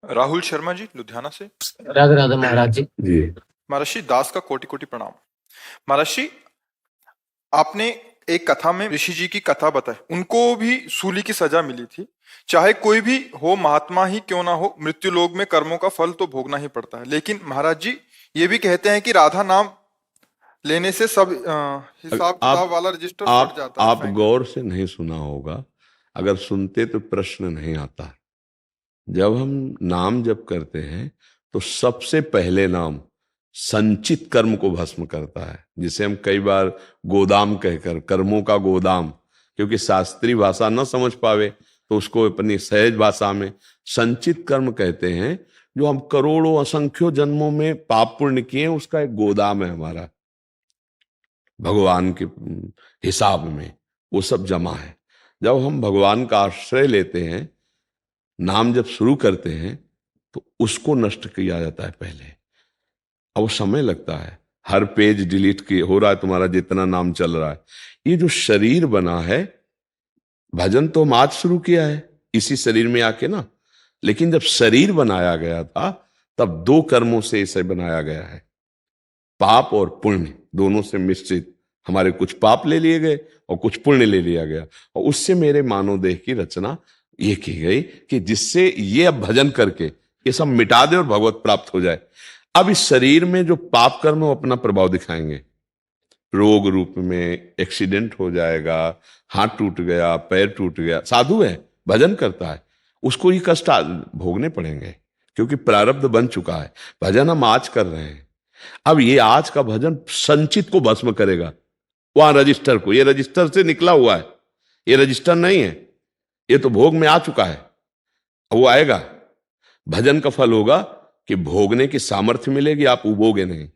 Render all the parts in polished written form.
राहुल शर्मा जी लुधियाना से। राधे राधे महाराज जी। जी महर्षि दास का कोटि कोटि प्रणाम। महर्षि, आपने एक कथा में ऋषि जी की कथा बताई, उनको भी सूली की सजा मिली थी। चाहे कोई भी हो, महात्मा ही क्यों ना हो, मृत्यु लोक में कर्मों का फल तो भोगना ही पड़ता है। लेकिन महाराज जी ये भी कहते हैं कि राधा नाम लेने से सब हिसाब किताब वाला रजिस्टर फट जाता है। आप गौर से नहीं सुना होगा, अगर सुनते तो प्रश्न नहीं आता। जब हम नाम जप करते हैं तो सबसे पहले नाम संचित कर्म को भस्म करता है, जिसे हम कई बार गोदाम कहकर, कर्मों का गोदाम, क्योंकि शास्त्रीय भाषा न समझ पावे तो उसको अपनी सहज भाषा में संचित कर्म कहते हैं। जो हम करोड़ों असंख्यों जन्मों में पाप पुण्य किए, उसका एक गोदाम है हमारा भगवान के हिसाब में, वो सब जमा है। जब हम भगवान का आश्रय लेते हैं, नाम जब शुरू करते हैं, तो उसको नष्ट किया जाता है पहले। अब वो समय लगता है, हर पेज डिलीट हो रहा है तुम्हारा, जितना नाम चल रहा है। ये जो शरीर बना है, भजन तो हम आज शुरू किया है इसी शरीर में आके ना, लेकिन जब शरीर बनाया गया था तब दो कर्मों से इसे बनाया गया है, पाप और पुण्य दोनों से मिश्रित। हमारे कुछ पाप ले लिए गए और कुछ पुण्य ले लिया गया, और उससे मेरे मानव देह की रचना ये की गई कि जिससे ये अब भजन करके ये सब मिटा दे और भगवत प्राप्त हो जाए। अब इस शरीर में जो पाप कर्म वो अपना प्रभाव दिखाएंगे, रोग रूप में, एक्सीडेंट हो जाएगा, हाथ टूट गया, पैर टूट गया। साधु है, भजन करता है, उसको ये कष्ट भोगने पड़ेंगे, क्योंकि प्रारब्ध बन चुका है। भजन हम आज कर रहे हैं, अब ये आज का भजन संचित को भस्म करेगा। वहां रजिस्टर को, ये रजिस्टर से निकला हुआ है, ये रजिस्टर नहीं है, ये तो भोग में आ चुका है, वो आएगा। भजन का फल होगा कि भोगने की सामर्थ्य मिलेगी, आप उबोगे नहीं,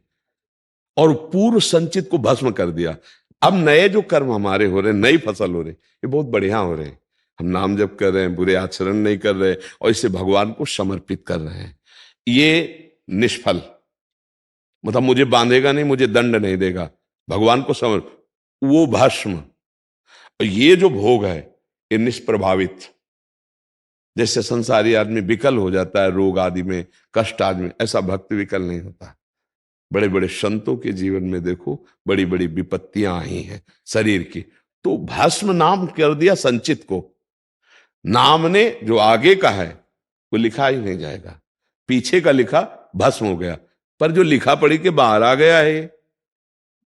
और पूर्व संचित को भस्म कर दिया। अब नए जो कर्म हमारे हो रहे, नई फसल हो रही, ये बहुत बढ़िया हो रहे हैं। हम नाम जप कर रहे हैं, बुरे आचरण नहीं कर रहे, और इसे भगवान को समर्पित कर रहे हैं। ये निष्फल, मतलब मुझे बांधेगा नहीं, मुझे दंड नहीं देगा, भगवान को वो भस्म। ये जो भोग है ये निष्प्रभावित। जैसे संसारी आदमी विकल हो जाता है रोग आदि में, कष्ट आदि में, ऐसा भक्त विकल नहीं होता। बड़े बड़े संतों के जीवन में देखो, बड़ी बड़ी विपत्तियां आई हैं शरीर की, तो भस्म नाम कर दिया संचित को। नाम ने जो आगे का है वो लिखा ही नहीं जाएगा, पीछे का लिखा भस्म हो गया, पर जो लिखा पढ़ी के बाहर आ गया है,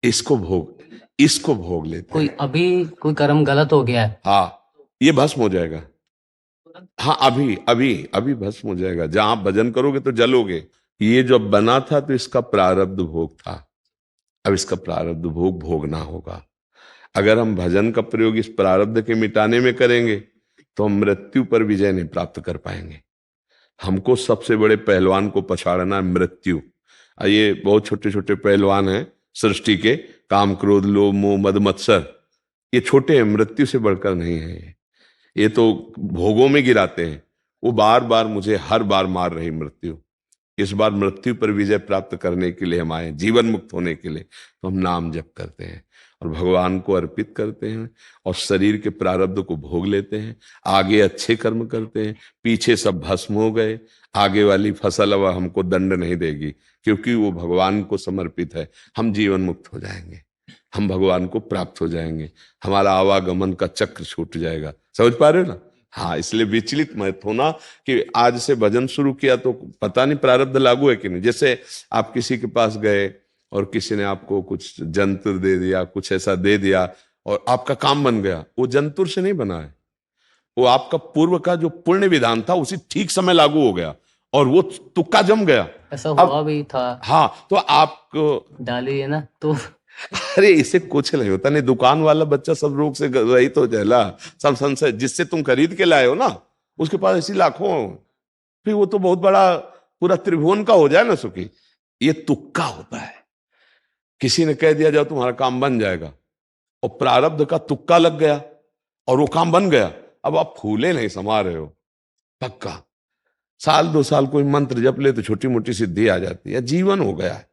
इसको भोग लेते कोई हैं। अभी कोई कर्म गलत हो गया है, हाँ, ये भस्म हो जाएगा। हाँ, अभी अभी अभी भस्म हो जाएगा। जहां आप भजन करोगे तो जलोगे। ये जो बना था तो इसका प्रारब्ध भोग था, अब इसका प्रारब्ध भोग भोगना होगा। अगर हम भजन का प्रयोग इस प्रारब्ध के मिटाने में करेंगे तो हम मृत्यु पर विजय नहीं प्राप्त कर पाएंगे। हमको सबसे बड़े पहलवान को पछाड़ना है, मृत्यु। ये बहुत छोटे छोटे पहलवान हैं सृष्टि के, काम क्रोध लोभ मोह मद मत्सर, ये छोटे हैं, मृत्यु से बढ़कर नहीं है। ये तो भोगों में गिराते हैं। वो बार बार मुझे हर बार मार रही मृत्यु। इस बार मृत्यु पर विजय प्राप्त करने के लिए हम आए, जीवन मुक्त होने के लिए, तो हम नाम जप करते हैं और भगवान को अर्पित करते हैं, और शरीर के प्रारब्ध को भोग लेते हैं। आगे अच्छे कर्म करते हैं, पीछे सब भस्म हो गए। आगे वाली फसल अब हमको दंड नहीं देगी, क्योंकि वो भगवान को समर्पित है। हम जीवन मुक्त हो जाएंगे, हम भगवान को प्राप्त हो जाएंगे, हमारा आवागमन का चक्र छूट जाएगा। समझ पा रहे हो ना? हाँ, इसलिए विचलित मत होना कि आज से भजन शुरू किया तो पता नहीं प्रारब्ध लागू है कि नहीं। जैसे आप किसी के पास गए और किसी ने आपको कुछ जंतुर दे दिया, कुछ ऐसा दे दिया, और आपका काम बन गया, वो जंतुर से नहीं बना है, वो आपका पूर्व का जो पुण्य विधान था उसी ठीक समय लागू हो गया, और वो तुक्का जम गया। ऐसा हुआ भी था। हाँ, तो आपको डाली है ना, तो अरे इससे कुछ नहीं होता। नहीं, दुकान वाला बच्चा सब रोग से रहित हो जाएगा, सब संशय जिससे तुम खरीद के लाए हो ना, उसके पास ऐसी लाखों, फिर वो तो बहुत बड़ा पूरा त्रिभुवन का हो जाए ना सुखी। ये तुक्का होता है, किसी ने कह दिया जाओ तुम्हारा काम बन जाएगा, और प्रारब्ध का तुक्का लग गया और वो काम बन गया। अब आप फूले नहीं समा रहे हो, पक्का साल 2 साल कोई मंत्र जप ले तो छोटी मोटी सिद्धि आ जाती है, जीवन हो गया है।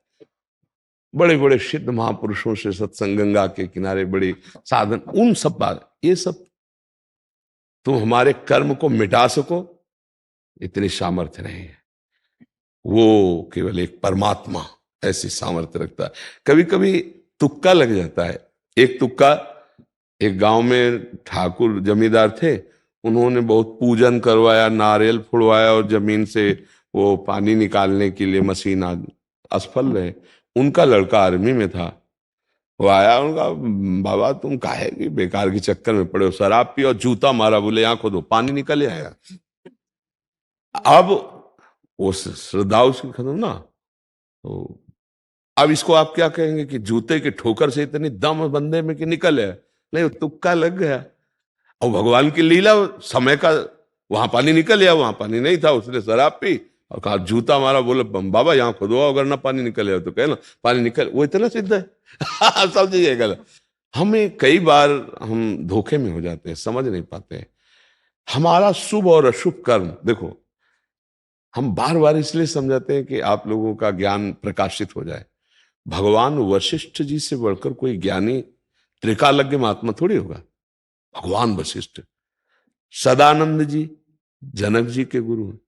बड़े बड़े सिद्ध महापुरुषों से सत्संग, गंगा के किनारे बड़े साधन, उन सब बात, ये सब तुम हमारे कर्म को मिटा सको, इतनी सामर्थ्य नहीं है। वो केवल एक परमात्मा ऐसी सामर्थ्य रखता है। कभी कभी तुक्का लग जाता है। एक तुक्का, एक गांव में ठाकुर जमींदार थे, उन्होंने बहुत पूजन करवाया, नारियल फुड़वाया और जमीन से वो पानी निकालने के लिए मशीन असफल रहे। उनका लड़का आर्मी में था, वो आया, उनका बाबा तुम काहे की बेकार के चक्कर में पड़े हो, शराब पियो, जूता मारा, बोले यहाँ खोदो, पानी निकल आया। अब वो श्रद्धा उसकी खत्म ना, तो अब इसको आप क्या कहेंगे कि जूते के ठोकर से इतनी दम बंदे में कि निकल है? नहीं, तुक्का लग गया। और भगवान की लीला, समय का, वहां पानी निकल आया, वहां पानी नहीं था, उसने शराब पी और कहा जूता मारा, बोले बाबा यहाँ खोदो, अगर ना पानी निकल आया तो कहना पानी निकल, वो इतना सिद्ध है। समझिए गलत। हमें कई बार हम धोखे में हो जाते हैं, समझ नहीं पाते। हमारा शुभ और अशुभ कर्म, देखो हम बार बार इसलिए समझाते हैं कि आप लोगों का ज्ञान प्रकाशित हो जाए। भगवान वशिष्ठ जी से बढ़कर कोई ज्ञानी त्रिकालज्ञ महात्मा थोड़ी होगा। भगवान वशिष्ठ, सदानंद जी जनक जी के गुरु हैं।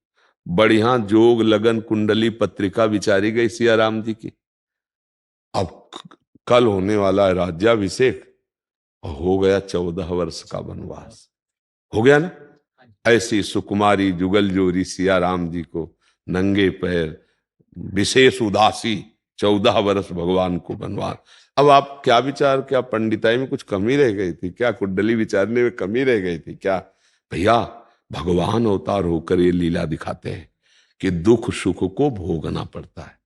बढ़िया जोग लगन कुंडली पत्रिका विचारी गई सिया राम जी की। अब कल होने वाला है राज्याभिषेक, और हो गया 14 वर्ष का वनवास, हो गया ना। ऐसी सुकुमारी जुगल जोरी सिया राम जी को नंगे पैर, विशेष उदासी, 14 वर्ष भगवान को वनवास। अब आप क्या विचार, क्या पंडिताई में कुछ कमी रह गई थी क्या? कुंडली विचारने में कमी रह गई थी क्या? भैया भगवान अवतार होकर ये लीला दिखाते हैं कि दुख सुख को भोगना पड़ता है।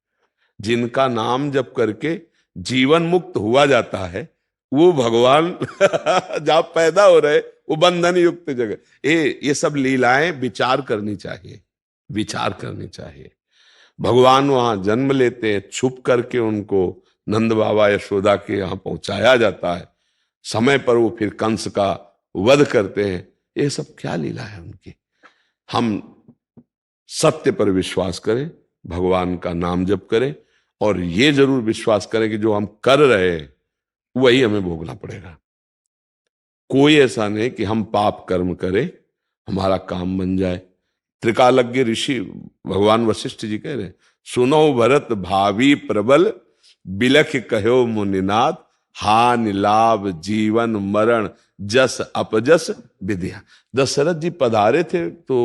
जिनका नाम जप करके जीवन मुक्त हुआ जाता है, वो भगवान जहां पैदा हो रहे, वो बंधन युक्त जगह। ये सब लीलाएं विचार करनी चाहिए, विचार करनी चाहिए। भगवान वहां जन्म लेते हैं, छुप करके उनको नंद बाबा यशोदा के यहाँ पहुंचाया जाता है, समय पर वो फिर कंस का वध करते हैं। ये सब क्या लीला है उनकी। हम सत्य पर विश्वास करें, भगवान का नाम जप करें, और ये जरूर विश्वास करें कि जो हम कर रहे हैं वही हमें भोगना पड़ेगा। कोई ऐसा नहीं कि हम पाप कर्म करें हमारा काम बन जाए। त्रिकालज्ञ ऋषि भगवान वशिष्ठ जी कह रहे हैं, सुनो भरत भावी प्रबल, बिलख कहो मुनिनाथ, हान लाभ जीवन मरण जस अपजस विद्या। दशरथ जी पधारे थे तो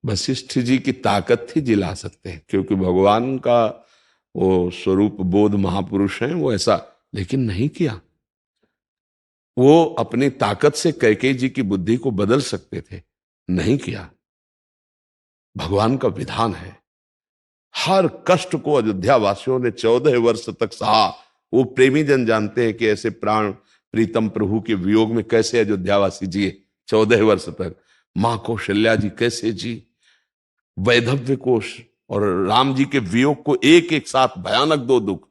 वशिष्ठ जी की ताकत थी, जिला सकते हैं, क्योंकि भगवान का वो स्वरूप बोध महापुरुष हैं, वो ऐसा लेकिन नहीं किया। वो अपनी ताकत से कैकेयी जी की बुद्धि को बदल सकते थे, नहीं किया। भगवान का विधान है। हर कष्ट को अयोध्या वासियों ने 14 वर्ष तक सहा। वो प्रेमी जन जानते हैं कि ऐसे प्राण प्रीतम प्रभु के वियोग में कैसे अयोध्यावासी जिए 14 वर्ष तक। मां कौशल्या जी कैसे जी, वैधव्य कोश और राम जी के वियोग को एक एक साथ भयानक दो दुख,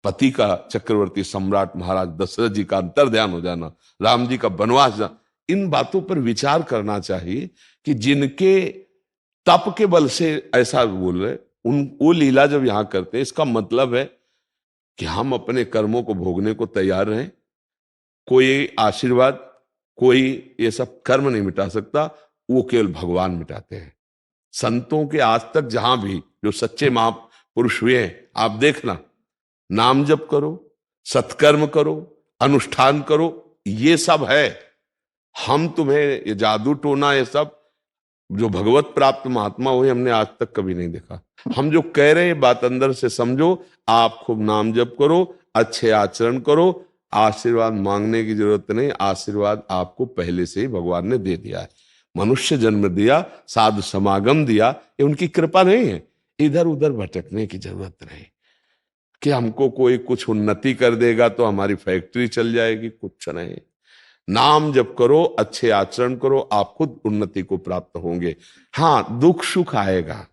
पति का चक्रवर्ती सम्राट महाराज दशरथ जी का अंतर्ध्यान हो जाना, राम जी का वनवास जाना, इन बातों पर विचार करना चाहिए कि जिनके तप के बल से ऐसा बोल रहे, उन वो लीला जब यहां करते हैं, इसका मतलब है कि हम अपने कर्मों को भोगने को तैयार रहें। कोई आशीर्वाद, कोई ये सब कर्म नहीं मिटा सकता, वो केवल भगवान मिटाते हैं। संतों के आज तक जहां भी जो सच्चे महापुरुष हुए हैं, आप देखना, नाम जप करो, सत्कर्म करो, अनुष्ठान करो, ये सब है। हम तुम्हें ये जादू टोना ये सब जो भगवत प्राप्त महात्मा हुए हमने आज तक कभी नहीं देखा। हम जो कह रहे हैं बात अंदर से समझो, आप खूब नाम जप करो, अच्छे आचरण करो, आशीर्वाद मांगने की जरूरत नहीं, आशीर्वाद आपको पहले से ही भगवान ने दे दिया है। मनुष्य जन्म दिया, साधु समागम दिया, ये उनकी कृपा नहीं है। इधर उधर भटकने की जरूरत नहीं कि हमको कोई कुछ उन्नति कर देगा तो हमारी फैक्ट्री चल जाएगी, कुछ नहीं। नाम जप करो, अच्छे आचरण करो, आप खुद उन्नति को प्राप्त होंगे। हाँ, दुख सुख आएगा,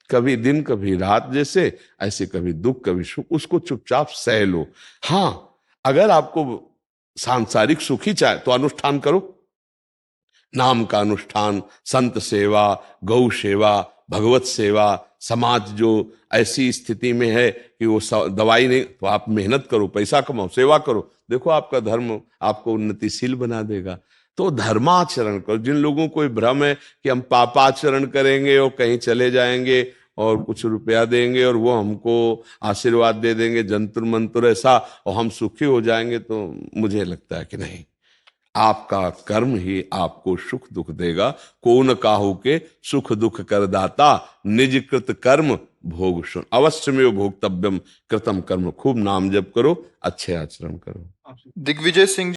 कभी दिन कभी रात, जैसे ऐसे कभी दुख कभी सुख, उसको चुपचाप सह लो। हाँ, अगर आपको सांसारिक सुख ही चाहे तो अनुष्ठान करो, नाम का अनुष्ठान, संत सेवा, गौ सेवा, भगवत सेवा। समाज जो ऐसी स्थिति में है कि वो दवाई नहीं, तो आप मेहनत करो, पैसा कमाओ, सेवा करो, देखो आपका धर्म आपको उन्नतिशील बना देगा। तो धर्माचरण करो। जिन लोगों को भ्रम है कि हम पापाचरण करेंगे और कहीं चले जाएंगे और कुछ रुपया देंगे और वो हमको आशीर्वाद दे देंगे, जंतुर मंतुर ऐसा, और हम सुखी हो जाएंगे, तो मुझे लगता है कि नहीं, आपका कर्म ही आपको सुख दुख देगा। को न काहू के सुख दुख करदाता, निज कृत कर्म भोग सुन, अवश्य में भोक्तव्यम कृतम कर्म। खूब नाम जप करो, अच्छे आचरण करो। दिग्विजय सिंह